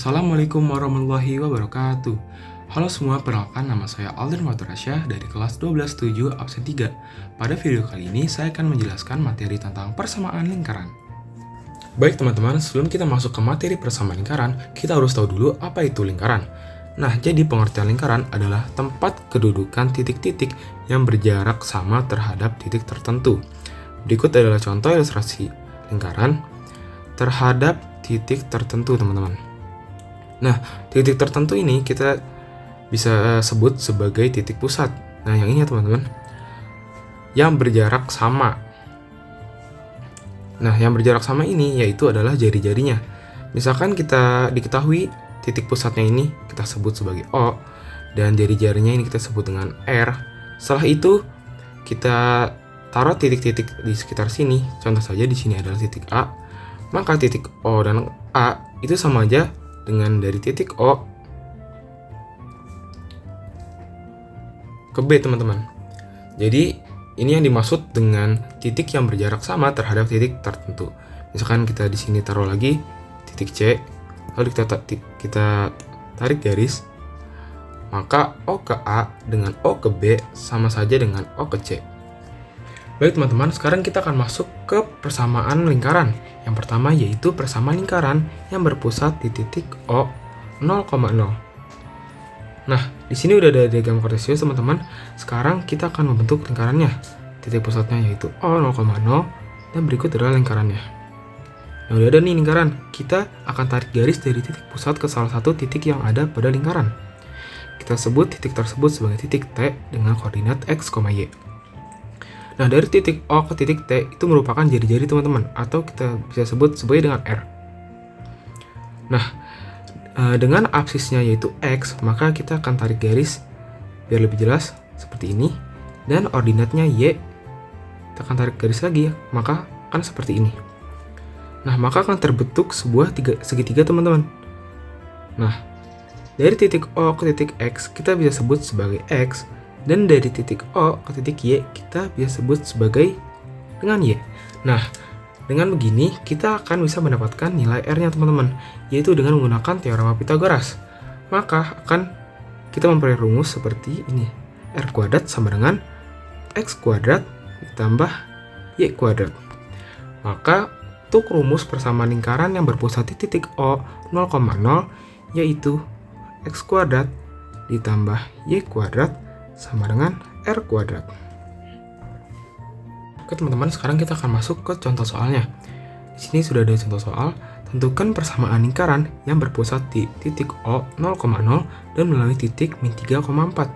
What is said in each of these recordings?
Assalamualaikum warahmatullahi wabarakatuh. Halo semua, perkenalkan nama saya Aldin Maturasya dari kelas 12-7 absen 3. Pada video kali ini saya akan menjelaskan materi tentang persamaan lingkaran. Baik teman-teman, sebelum kita masuk ke materi persamaan lingkaran, kita harus tahu dulu apa itu lingkaran. Nah, jadi pengertian lingkaran adalah tempat kedudukan titik-titik yang berjarak sama terhadap titik tertentu. Berikut adalah contoh ilustrasi lingkaran terhadap titik tertentu, teman-teman. Nah, titik tertentu ini kita bisa sebut sebagai titik pusat. Nah, yang ini ya teman-teman, yang berjarak sama. Nah, yang berjarak sama ini yaitu adalah jari-jarinya. Misalkan kita diketahui titik pusatnya ini kita sebut sebagai O, dan jari-jarinya ini kita sebut dengan R. Setelah itu kita taruh titik-titik di sekitar sini. Contoh saja di sini adalah titik A. Maka titik O dan A itu sama aja dengan dari titik O ke B, teman-teman. Jadi ini yang dimaksud dengan titik yang berjarak sama terhadap titik tertentu. Misalkan kita di sini taruh lagi titik C, lalu kita tarik garis, maka O ke A dengan O ke B sama saja dengan O ke C. Baik teman-teman, sekarang kita akan masuk ke persamaan lingkaran. Yang pertama yaitu persamaan lingkaran yang berpusat di titik O 0,0. Nah, di sini udah ada diagram kartesius teman-teman. Sekarang kita akan membentuk lingkarannya. Titik pusatnya yaitu O 0,0 dan berikut adalah lingkarannya. Nah, udah ada nih lingkaran. Kita akan tarik garis dari titik pusat ke salah satu titik yang ada pada lingkaran. Kita sebut titik tersebut sebagai titik T dengan koordinat X, Y. Nah, dari titik O ke titik T itu merupakan jari-jari teman-teman, atau kita bisa sebut sebagai dengan R. Nah, dengan absisnya yaitu X, maka kita akan tarik garis biar lebih jelas seperti ini, dan ordinatnya Y, kita akan tarik garis lagi, maka akan seperti ini. Nah, maka akan terbentuk sebuah segitiga teman-teman. Nah, dari titik O ke titik X kita bisa sebut sebagai X, dan dari titik O ke titik Y kita bisa sebut sebagai dengan Y. Nah, dengan begini kita akan bisa mendapatkan nilai R-nya teman-teman, yaitu dengan menggunakan teorema Pythagoras. Maka akan kita memperoleh rumus seperti ini. R kuadrat sama dengan X kuadrat ditambah Y kuadrat. Maka untuk rumus persamaan lingkaran yang berpusat di titik O 0,0 yaitu X kuadrat ditambah Y kuadrat sama dengan R kuadrat. Oke teman-teman, sekarang kita akan masuk ke contoh soalnya. Di sini sudah ada contoh soal. Tentukan persamaan lingkaran yang berpusat di titik O 0,0 dan melalui titik min 3,4.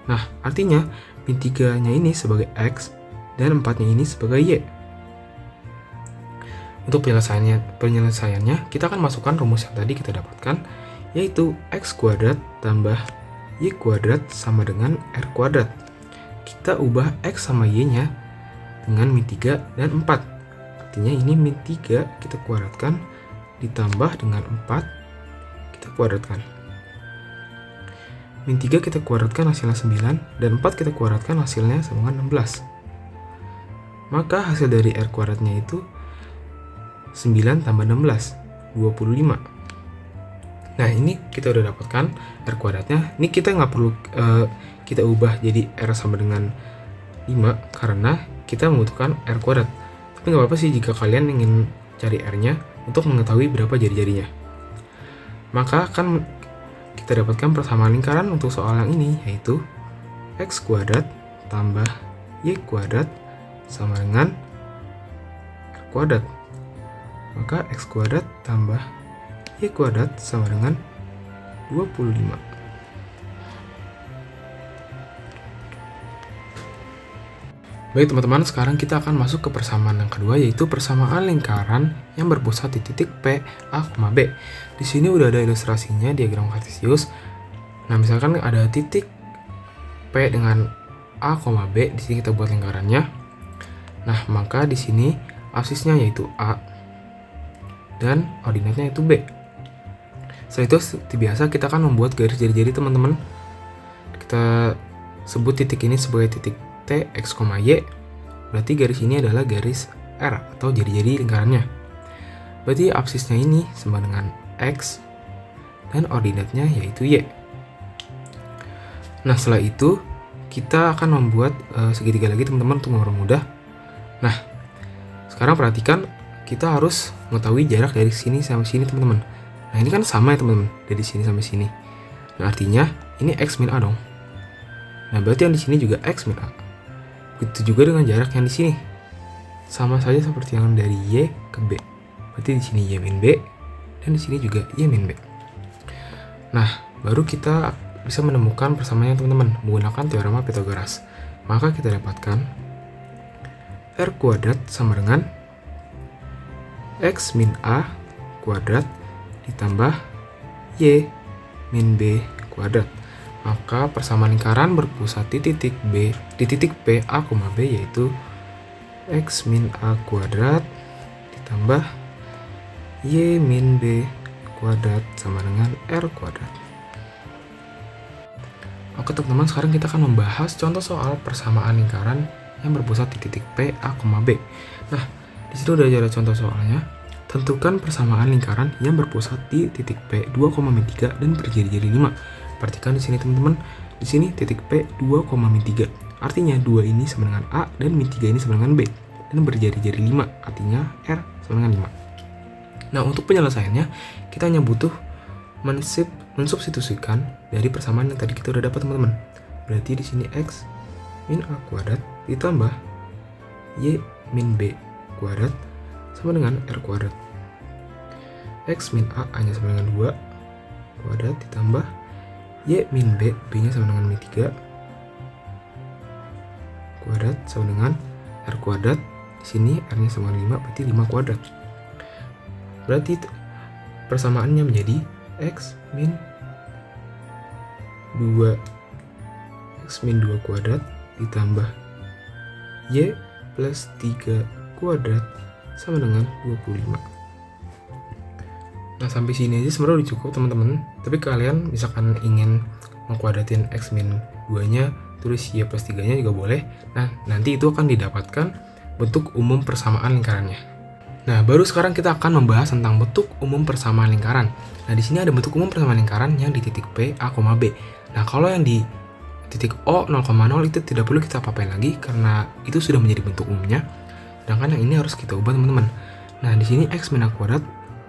Nah, artinya min 3-nya ini sebagai X dan 4-nya ini sebagai Y. Untuk penyelesaiannya, kita akan masukkan rumus yang tadi kita dapatkan, yaitu X kuadrat tambah Y kuadrat sama dengan R kuadrat. Kita ubah X sama Y-nya dengan min 3 dan 4. Artinya ini min 3 kita kuadratkan ditambah dengan 4 kita kuadratkan. Min 3 kita kuadratkan hasilnya 9 dan 4 kita kuadratkan hasilnya sama dengan 16. Maka hasil dari R kuadratnya itu 9 tambah 16, 25. Nah, ini kita udah dapatkan R kuadratnya. Ini kita nggak perlu kita ubah jadi R sama dengan 5 karena kita membutuhkan R kuadrat. Tapi nggak apa-apa sih jika kalian ingin cari R-nya untuk mengetahui berapa jari-jarinya. Maka akan kita dapatkan persamaan lingkaran untuk soal yang ini, yaitu X kuadrat tambah Y kuadrat sama dengan R kuadrat. Maka X kuadrat tambah Y kuadrat sama dengan 25. Baik teman-teman, sekarang kita akan masuk ke persamaan yang kedua, yaitu persamaan lingkaran yang berpusat di titik P, A, B. Di sini udah ada ilustrasinya, diagram kartesius. Nah, misalkan ada titik P dengan A, B, di sini kita buat lingkarannya. Nah, maka di sini absisnya yaitu A dan ordinatnya yaitu B. Setelah itu seperti biasa kita akan membuat garis jari-jari teman-teman. Kita sebut titik ini sebagai titik T, X, Y. Berarti garis ini adalah garis R atau jari-jari lingkarannya. Berarti absisnya ini sama dengan X dan ordinatnya yaitu Y. Nah, setelah itu kita akan membuat segitiga lagi teman-teman untuk mempermudah. Nah, sekarang perhatikan kita harus mengetahui jarak dari sini sampai sini teman-teman. Nah, ini kan sama ya teman-teman, dari sini sampai sini. Nah, artinya ini X min A dong. Nah, berarti yang di sini juga X min A. Begitu juga dengan jarak yang di sini. Sama saja seperti yang dari Y ke B. Berarti di sini Y min B dan di sini juga Y min B. Nah, baru kita bisa menemukan persamaannya teman-teman menggunakan teorema Pythagoras. Maka kita dapatkan R kuadrat sama dengan X min A kuadrat ditambah Y min B kuadrat. Maka persamaan lingkaran berpusat di titik B, di titik P A, B yaitu X min A kuadrat ditambah Y min B kuadrat sama dengan R kuadrat. Oke teman-teman, sekarang kita akan membahas contoh soal persamaan lingkaran yang berpusat di titik P A, B. Nah, di situ udah ada contoh soalnya. Tentukan persamaan lingkaran yang berpusat di titik P 2,3 dan berjari-jari 5. Perhatikan di sini teman-teman, di sini titik P 2,3. Artinya 2 ini sama dengan A dan min 3 ini sama dengan B. Dan berjari-jari 5, artinya R sama dengan 5. Nah, untuk penyelesaiannya kita hanya butuh mensubstitusikan dari persamaan yang tadi kita udah dapat teman-teman. Berarti di sini X min A kuadrat ditambah Y min B kuadrat sama dengan R kuadrat. X min A hanya sama dengan 2 kuadrat ditambah Y min B, B nya sama dengan min 3 kuadrat sama dengan R kuadrat. Di sini R nya sama dengan 5, berarti 5 kuadrat. Berarti persamaannya menjadi X min 2 kuadrat ditambah Y plus 3 kuadrat sama dengan 25. Nah, sampai sini aja sebenarnya udah cukup teman-teman. Tapi kalian misalkan ingin mengkuadratin X min 2 nya terus Y plus 3 nya juga boleh. Nah, nanti itu akan didapatkan bentuk umum persamaan lingkarannya. Nah, baru sekarang kita akan membahas tentang bentuk umum persamaan lingkaran. Nah, di sini ada bentuk umum persamaan lingkaran yang di titik P, A, B. Nah, kalau yang di titik O 0,0 itu tidak perlu kita apa-apain lagi karena itu sudah menjadi bentuk umumnya. Sedangkan yang ini harus kita ubah teman-teman. Nah, di sini X min A kuadrat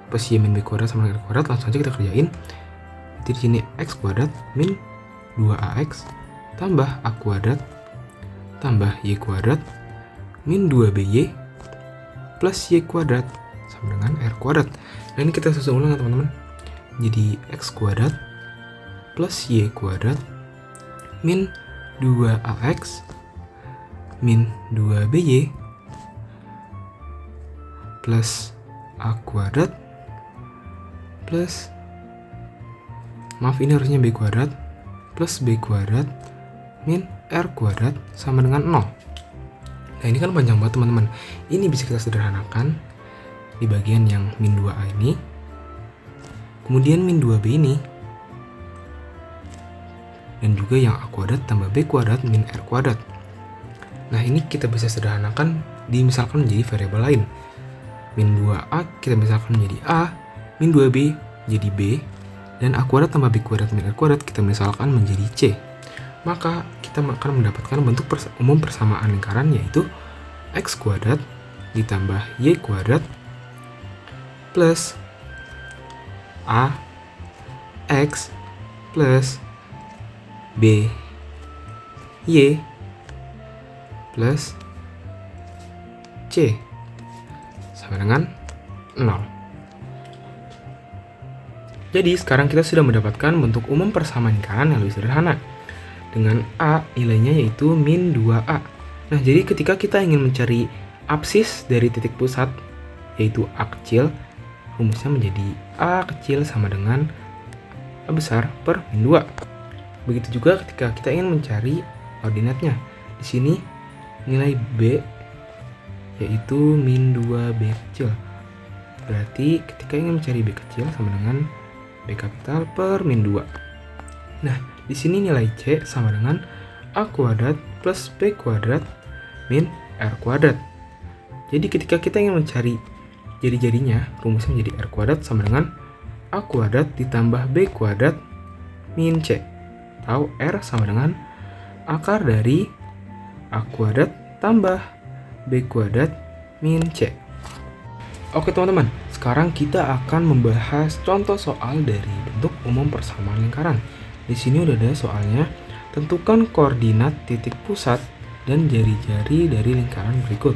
plus Y min B kuadrat sama dengan R kuadrat, langsung aja kita kerjain. Jadi di sini X kuadrat min 2AX tambah A kuadrat tambah Y kuadrat min 2BY plus Y kuadrat sama dengan R kuadrat. Nah, ini kita susun ulang ya teman-teman. Jadi X kuadrat plus Y kuadrat min 2AX min 2BY plus A kuadrat plus, maaf ini harusnya B kuadrat plus B kuadrat min R kuadrat sama dengan 0. Nah, ini kan panjang banget teman-teman. Ini bisa kita sederhanakan di bagian yang min 2A ini. Kemudian min 2B ini. Dan juga yang A kuadrat tambah B kuadrat min R kuadrat. Nah, ini kita bisa sederhanakan dimisalkan menjadi variabel lain. Min 2A kita misalkan menjadi A, min 2B jadi B, dan A kuadrat tambah B kuadrat min R kuadrat kita misalkan menjadi C. Maka kita akan mendapatkan bentuk umum persamaan lingkaran yaitu X kuadrat ditambah Y kuadrat plus A X plus B Y plus C sama dengan 0. Jadi sekarang kita sudah mendapatkan bentuk umum persamaan lingkaran yang lebih sederhana. Dengan A nilainya yaitu min 2A. Nah, jadi ketika kita ingin mencari absis dari titik pusat yaitu A kecil, rumusnya menjadi A kecil sama dengan A besar per min 2. Begitu juga ketika kita ingin mencari ordinatnya. Di sini nilai B yaitu min 2B kecil. Berarti ketika ingin mencari B kecil sama dengan B kapital per min 2. Nah, di sini nilai C sama dengan A kuadrat plus B kuadrat min R kuadrat. Jadi ketika kita ingin mencari jari-jarinya, rumusnya menjadi R kuadrat sama dengan A kuadrat ditambah B kuadrat min C. Atau R sama dengan akar dari A kuadrat tambah B kuadrat min C. Oke teman-teman, sekarang kita akan membahas contoh soal dari bentuk umum persamaan lingkaran. Di sini udah ada soalnya. Tentukan koordinat titik pusat dan jari-jari dari lingkaran berikut.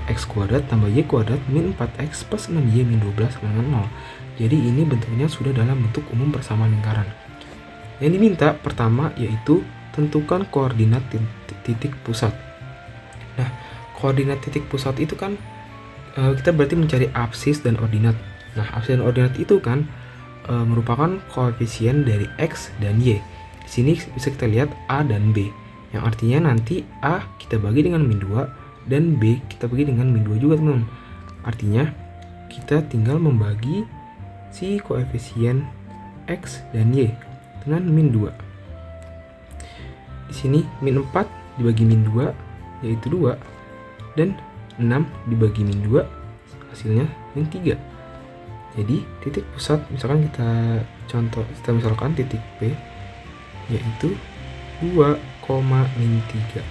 X kuadrat tambah Y kuadrat min 4X plus 6Y min 12 sama dengan 0. Jadi ini bentuknya sudah dalam bentuk umum persamaan lingkaran. Yang diminta pertama yaitu tentukan koordinat titik pusat. Nah, koordinat titik pusat itu kan kita berarti mencari absis dan ordinat. Nah, absis dan ordinat itu kan merupakan koefisien dari X dan Y. Di sini bisa kita lihat A dan B. Yang artinya nanti A kita bagi dengan min 2 dan B kita bagi dengan min 2 juga teman-teman. Artinya kita tinggal membagi si koefisien X dan Y dengan min 2. Di sini min 4 dibagi min 2 yaitu 2 dan 6 dibagi min 2 hasilnya min 3. Jadi titik pusat misalkan kita misalkan titik P yaitu 2, min 3.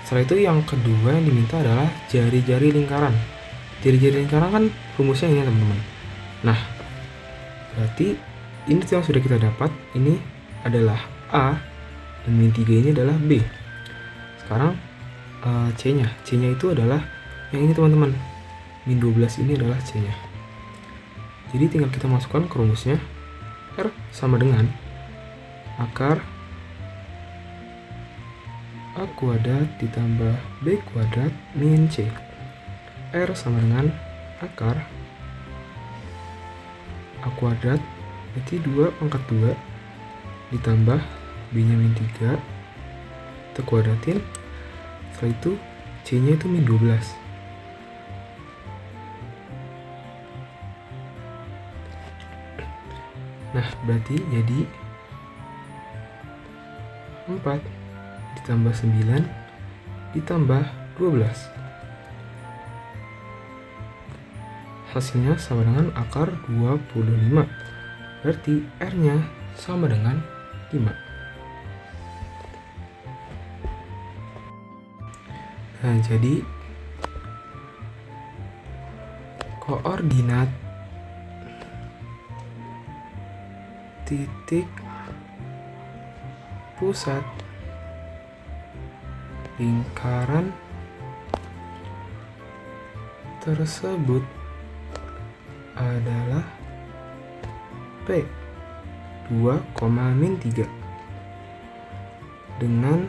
Setelah itu yang kedua yang diminta adalah jari-jari lingkaran. Jari-jari lingkaran kan rumusnya ini teman-teman. Nah, berarti ini yang sudah kita dapat, ini adalah A dan min 3 ini adalah B. Sekarang C-nya itu adalah yang ini teman-teman. Min 12 ini adalah C-nya. Jadi tinggal kita masukkan ke rumusnya. R sama dengan akar A kuadrat ditambah B kuadrat min C. R sama dengan akar A kuadrat berarti 2 pangkat 2 ditambah B nya min 3 kita kuadratin. Setelah itu C nya itu min 12. Nah berarti jadi 4 ditambah 9 ditambah 12. Hasilnya sama dengan akar 25. Berarti R-nya sama dengan 5. Nah, jadi koordinat titik pusat lingkaran tersebut adalah P 2, min 3 dengan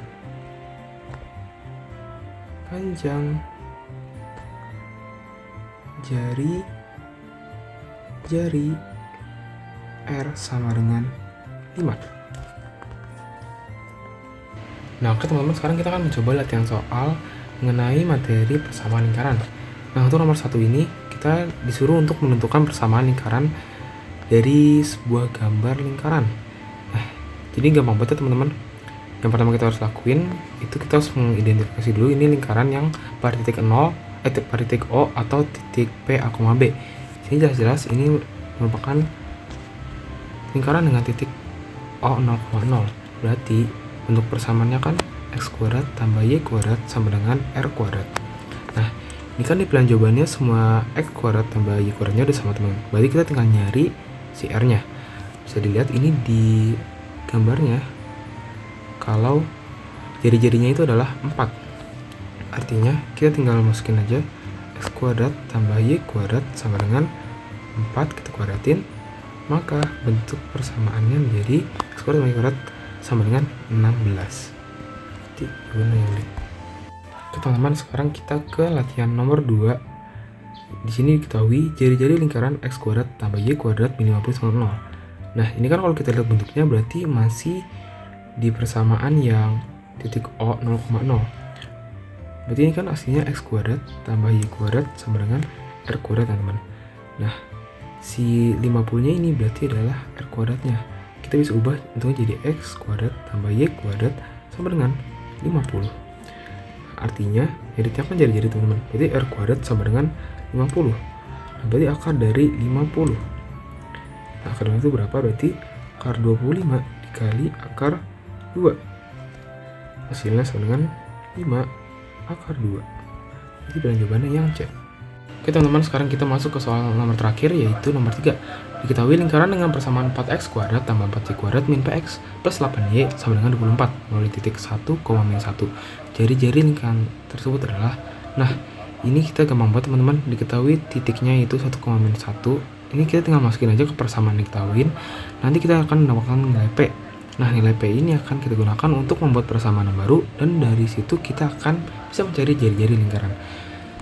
panjang jari R sama dengan 5. Nah oke teman-teman, sekarang kita akan mencoba latihan soal mengenai materi persamaan lingkaran. Nah untuk nomor 1 ini kita disuruh untuk menentukan persamaan lingkaran dari sebuah gambar lingkaran. Nah jadi gampang banget teman-teman. Yang pertama kita harus lakuin itu kita harus mengidentifikasi dulu ini lingkaran yang pada titik 0, pada titik O atau titik P, A, B. Ini jelas-jelas ini merupakan lingkaran dengan titik O 0,0. Berarti bentuk persamaannya kan X kuadrat tambah Y kuadrat sama dengan R kuadrat. Nah ini kan di pilihan jawabannya semua X kuadrat tambah Y kuadratnya udah sama teman. Berarti kita tinggal nyari si R nya. Bisa dilihat ini di gambarnya kalau jari-jarinya itu adalah 4. Artinya kita tinggal masukin aja X kuadrat tambah Y kuadrat sama dengan 4 kita kuadratin, maka bentuk persamaannya menjadi X kuadrat tambah Y kuadrat sama dengan 16. Jadi gimana ya? Oke teman-teman, sekarang kita ke latihan nomor 2. Di sini diketahui jari-jari lingkaran X kuadrat tambah Y kuadrat min 50 sama 0. Nah ini kan kalau kita lihat bentuknya berarti masih di persamaan yang titik O 0,0. Berarti ini kan aslinya X kuadrat tambah Y kuadrat sama dengan R kuadrat teman-teman. Nah si 50 nya ini berarti adalah R kuadratnya. Kita bisa ubah bentuknya jadi X kuadrat tambah Y kuadrat sama dengan 50. Artinya jadinya kan jari-jari teman-teman. Jadi R kuadrat sama dengan 50. Nah, berarti akar dari 50 akar 5 itu berapa? Berarti akar 25 dikali akar 2. Hasilnya sama dengan 5 akar 2. Jadi pilihan jawabannya yang C. Oke teman-teman, sekarang kita masuk ke soal nomor terakhir, yaitu nomor 3. Diketahui lingkaran dengan persamaan 4x kuadrat tambah 4y kuadrat min px plus 8y sama dengan 24 melalui titik 1, min 1. Jari-jari lingkaran tersebut adalah, nah ini kita gampang banget teman-teman. Diketahui titiknya itu 1, min 1. Ini kita tinggal masukin aja ke persamaan diketahuin. Nanti kita akan mendapatkan nilai P. Nah, nilai P ini akan kita gunakan untuk membuat persamaan yang baru, dan dari situ kita akan bisa mencari jari-jari lingkaran.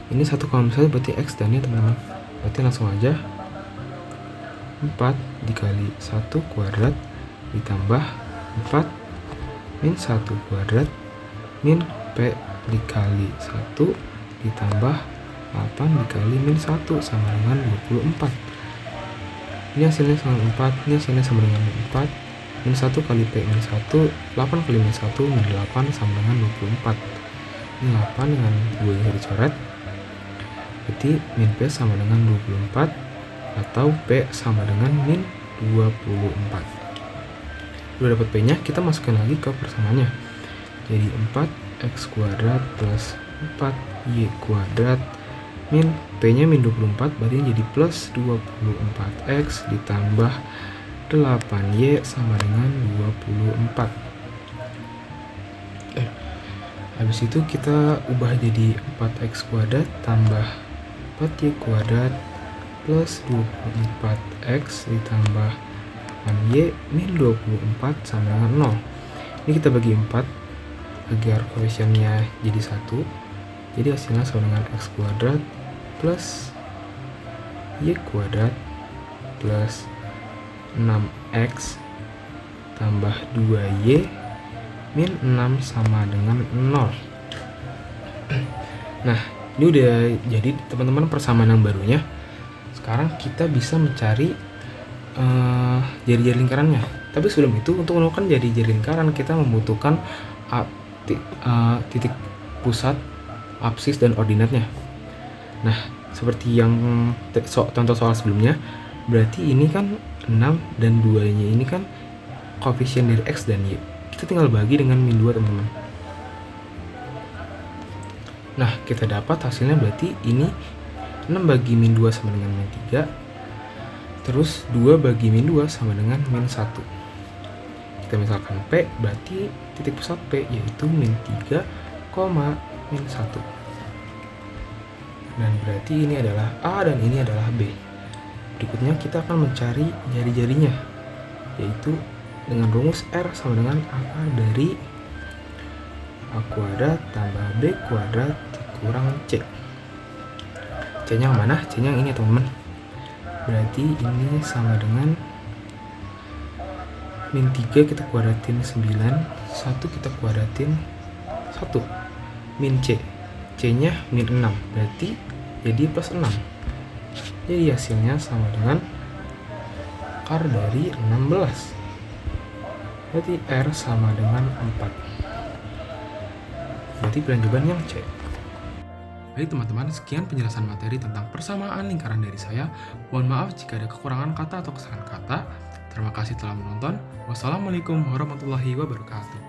Ini 1, min 1 berarti X dan Y teman-teman. Berarti langsung aja 4 dikali 1 kuadrat ditambah 4 min 1 kuadrat min P dikali 1 ditambah 8 dikali min 1 sama dengan 24. Ini hasilnya sama 4, ini hasilnya sama dengan 4. Min 1 kali P min 1, 8 kali min 1 min 8 sama dengan 24. Ini 8 dengan 2 yang dicoret. Berarti min P sama dengan 24 atau P sama dengan min 24. Udah dapat P nya, kita masukkan lagi ke persamaannya. Jadi 4x kuadrat plus 4y kuadrat min P nya min 24, berarti jadi plus 24x ditambah 8y sama dengan 24. Habis itu kita ubah jadi 4x kuadrat tambah 4y kuadrat plus 24x ditambah 8y min 24 sama dengan 0. Ini kita bagi 4 agar koefisiennya jadi 1. Jadi hasilnya sama dengan x kuadrat plus y kuadrat plus 6x tambah 2y min 6 sama dengan 0. Nah, ini udah jadi teman-teman persamaan yang barunya. Sekarang kita bisa mencari jari-jari lingkarannya. Tapi sebelum itu, untuk menemukan jari-jari lingkaran kita membutuhkan titik pusat, apsis, dan ordinatnya. Nah, seperti yang contoh soal sebelumnya, berarti ini kan 6 dan 2-nya ini kan koefisien dari x dan y. Kita tinggal bagi dengan min 2 teman-teman. Nah, kita dapat hasilnya berarti ini 6 bagi min 2 sama dengan min 3. Terus 2 bagi min 2 sama dengan min 1. Kita misalkan P, berarti titik pusat P yaitu min 3, min 1. Dan berarti ini adalah A dan ini adalah B. Berikutnya kita akan mencari jari-jarinya, yaitu dengan rumus R sama dengan akar dari A kuadrat tambah B kuadrat dikurang C. C-nya yang mana? C-nya yang ini teman-teman. Berarti ini sama dengan min 3 kita kuadratin 9, 1 kita kuadratin 1, min C. C-nya min 6, berarti jadi plus 6. Jadi hasilnya sama dengan akar dari 16. Berarti R sama dengan 4. Berarti pilihan jawaban yang C. Baik teman-teman, sekian penjelasan materi tentang persamaan lingkaran dari saya. Mohon maaf jika ada kekurangan kata atau kesalahan kata. Terima kasih telah menonton. Wassalamualaikum warahmatullahi wabarakatuh.